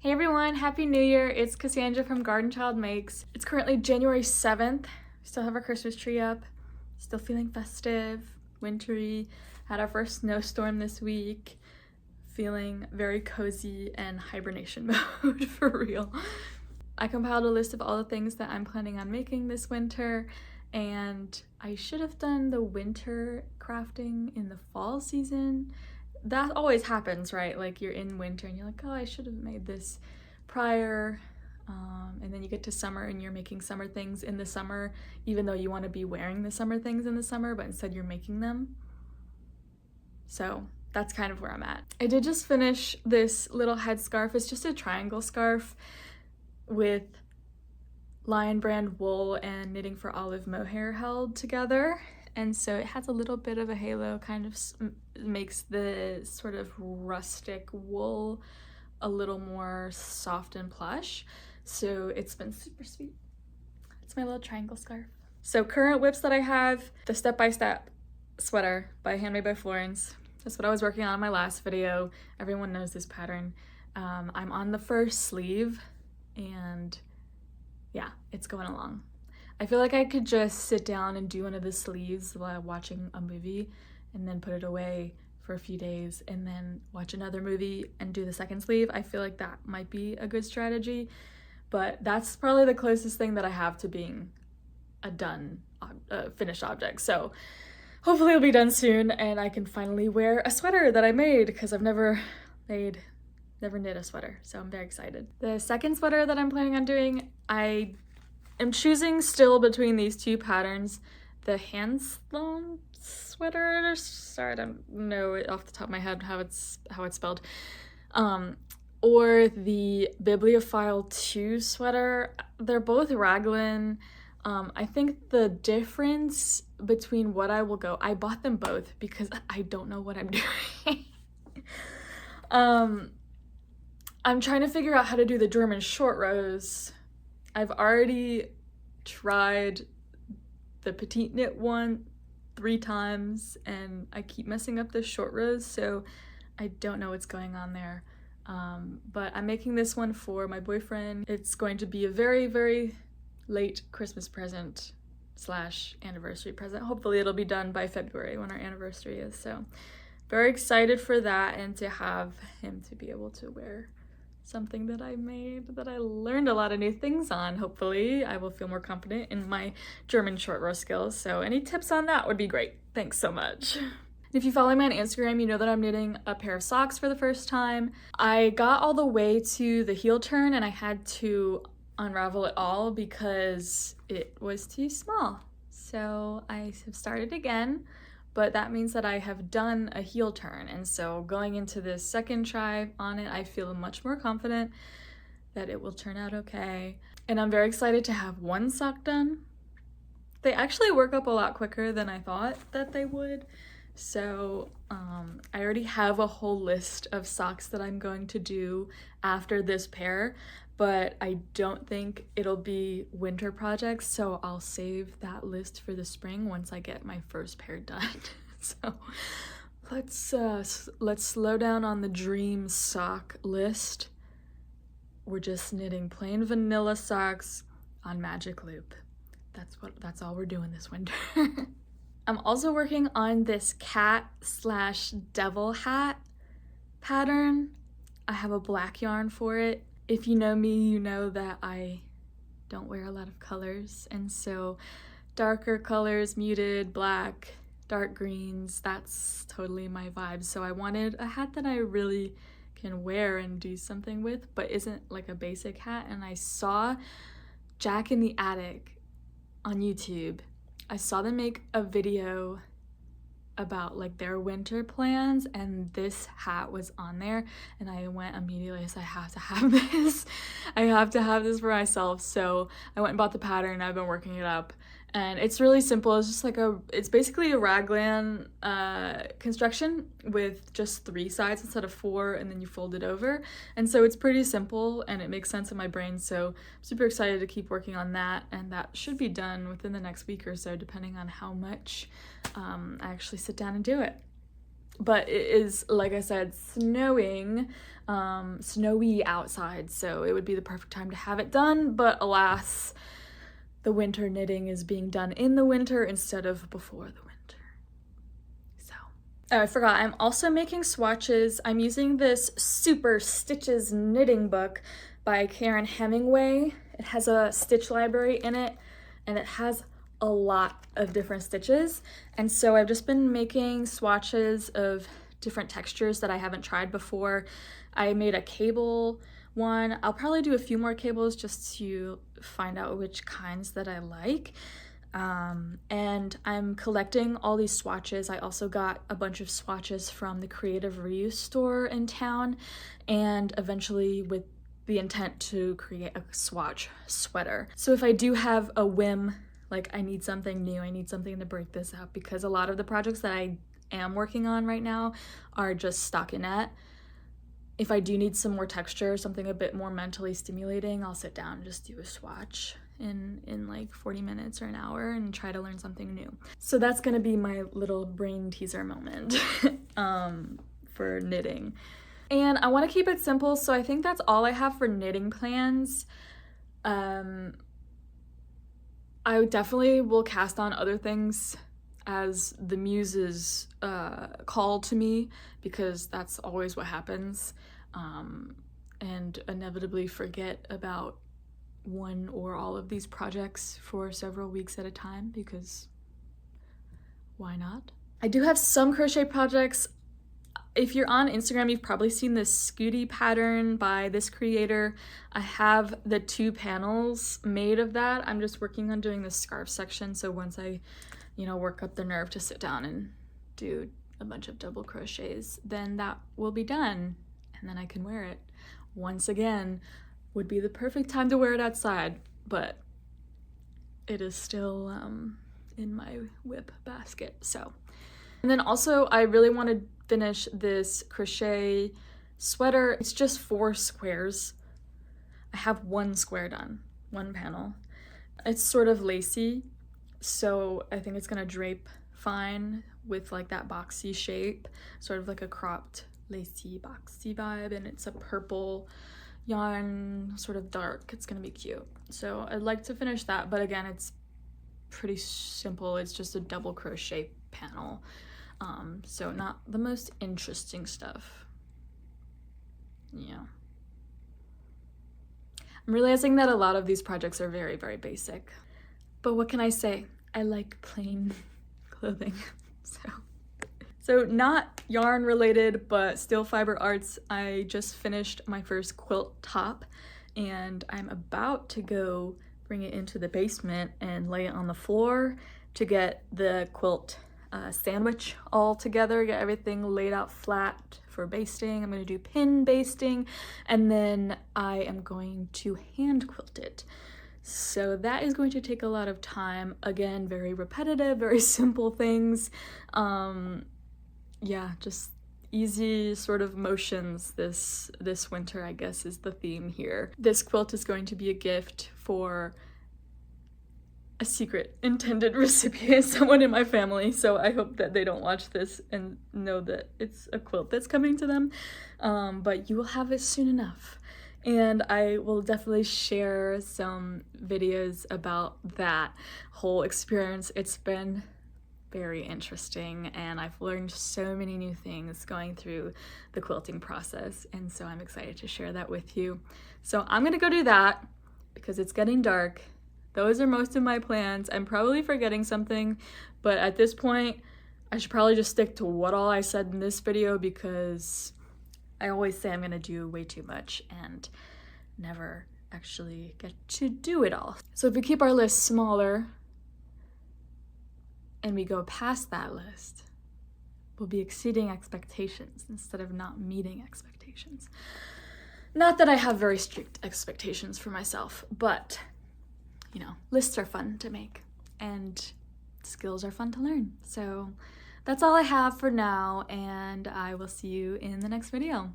Hey everyone, Happy New Year! It's Cassandra from Garden Child Makes. It's currently January 7th. We still have our Christmas tree up. Still feeling festive, wintry. Had our first snowstorm this week. Feeling very cozy and hibernation mode for real. I compiled a list of all the things that I'm planning on making this winter, and I should have done the winter crafting in the fall season. That always happens, right? Like you're in winter and you're like, oh, I should have made this prior. And then you get to summer and you're making summer things in the summer, even though you want to be wearing the summer things in the summer, but instead you're making them. So that's kind of where I'm at. I did just finish this little headscarf. It's just a triangle scarf with Lion Brand wool and Knitting for Olive mohair held together. And so it has a little bit of a halo, kind of makes the sort of rustic wool a little more soft and plush. So it's been super sweet. It's my little triangle scarf. So current whips that I have, the Step by Step sweater by Handmade by Florence. That's what I was working on in my last video. Everyone knows this pattern. I'm on the first sleeve and yeah, it's going along. I feel like I could just sit down and do one of the sleeves while watching a movie and then put it away for a few days and then watch another movie and do the second sleeve. I feel like that might be a good strategy, but that's probably the closest thing that I have to being a done, finished object. So hopefully it'll be done soon and I can finally wear a sweater that I made because I've never knit a sweater, so I'm very excited. The second sweater that I'm planning on doing, I'm choosing still between these two patterns, the hand-sewn sweater, sorry, I don't know it off the top of my head how it's spelled, or the Bibliophile 2 sweater. They're both raglan. I think the difference between what I bought them both because I don't know what I'm doing. I'm trying to figure out how to do the German short rows. I've already tried the petite knit one 3 times and I keep messing up the short rows, so I don't know what's going on there. But I'm making this one for my boyfriend. It's going to be a very, very late Christmas present / anniversary present. Hopefully it'll be done by February when our anniversary is, so very excited for that and to have him to be able to wear something that I made, that I learned a lot of new things on. Hopefully I will feel more confident in my German short row skills. So any tips on that would be great. Thanks so much. If you follow me on Instagram, you know that I'm knitting a pair of socks for the first time. I got all the way to the heel turn and I had to unravel it all because it was too small. So I have started again, but that means that I have done a heel turn. And so going into this second try on it, I feel much more confident that it will turn out okay. And I'm very excited to have one sock done. They actually work up a lot quicker than I thought that they would. So I already have a whole list of socks that I'm going to do after this pair, but I don't think it'll be winter projects, so I'll save that list for the spring once I get my first pair done. So let's slow down on the dream sock list. We're just knitting plain vanilla socks on magic loop. That's all we're doing this winter. I'm also working on this cat / devil hat pattern. I have a black yarn for it. If you know me, you know that I don't wear a lot of colors, and so darker colors, muted, black, dark greens, that's totally my vibe. So I wanted a hat that I really can wear and do something with, but isn't like a basic hat. And I saw Jack in the Attic on YouTube. I saw them make a video about like their winter plans and this hat was on there and I went immediately, I said, I have to have this. I have to have this for myself. So I went and bought the pattern. I've been working it up and it's really simple. It's just it's basically a raglan construction with just 3 sides instead of 4, and then you fold it over. And so it's pretty simple and it makes sense in my brain. So I'm super excited to keep working on that, and that should be done within the next week or so, depending on how much I actually sit down and do it. but it is, like I said, snowy outside, so it would be the perfect time to have it done, but alas, the winter knitting is being done in the winter instead of before the winter. So, oh, I forgot, I'm also making swatches. I'm using this Super Stitches knitting book by Karen Hemingway. It has a stitch library in it, and it has a lot of different stitches, and so I've just been making swatches of different textures that I haven't tried before. I made a cable one. I'll probably do a few more cables just to find out which kinds that I like. And I'm collecting all these swatches. I also got a bunch of swatches from the Creative Reuse store in town, and eventually with the intent to create a swatch sweater. So if I do have a whim, like I need something new, I need something to break this up, because a lot of the projects that I am working on right now are just stockinette. If I do need some more texture, something a bit more mentally stimulating, I'll sit down and just do a swatch in like 40 minutes or an hour and try to learn something new. So that's gonna be my little brain teaser moment for knitting. And I want to keep it simple, so I think that's all I have for knitting plans. I definitely will cast on other things as the muses call to me, because that's always what happens, and inevitably forget about one or all of these projects for several weeks at a time, because why not? I do have some crochet projects. If you're on Instagram, you've probably seen this Scooty pattern by this creator. I have the 2 panels made of that. I'm just working on doing the scarf section, so once I, work up the nerve to sit down and do a bunch of double crochets, then that will be done, and then I can wear it. Once again, would be the perfect time to wear it outside, but it is still in my whip basket, so. And then also, I really want to finish this crochet sweater. It's just 4 squares. I have 1 square done, 1 panel. It's sort of lacy, so I think it's gonna drape fine with like that boxy shape, sort of like a cropped lacy boxy vibe, and it's a purple yarn, sort of dark. It's gonna be cute. So I'd like to finish that, but again, it's pretty simple. It's just a double crochet panel. So not the most interesting stuff. Yeah. I'm realizing that a lot of these projects are very, very basic. But what can I say? I like plain clothing. So not yarn related, but still fiber arts. I just finished my first quilt top, and I'm about to go bring it into the basement and lay it on the floor to get the quilt sandwich all together, get everything laid out flat for basting. I'm going to do pin basting, and then I am going to hand quilt it. So that is going to take a lot of time. Again, very repetitive, very simple things. Yeah, just easy sort of motions this winter, I guess, is the theme here. This quilt is going to be a gift for a secret intended recipient, someone in my family, so I hope that they don't watch this and know that it's a quilt that's coming to them, but you will have it soon enough. And I will definitely share some videos about that whole experience. It's been very interesting, and I've learned so many new things going through the quilting process, and so I'm excited to share that with you. So I'm gonna go do that because it's getting dark. Those are most of my plans. I'm probably forgetting something, but at this point, I should probably just stick to what all I said in this video, because I always say I'm gonna do way too much and never actually get to do it all. So if we keep our list smaller and we go past that list, we'll be exceeding expectations instead of not meeting expectations. Not that I have very strict expectations for myself, but lists are fun to make and skills are fun to learn. So that's all I have for now, and I will see you in the next video.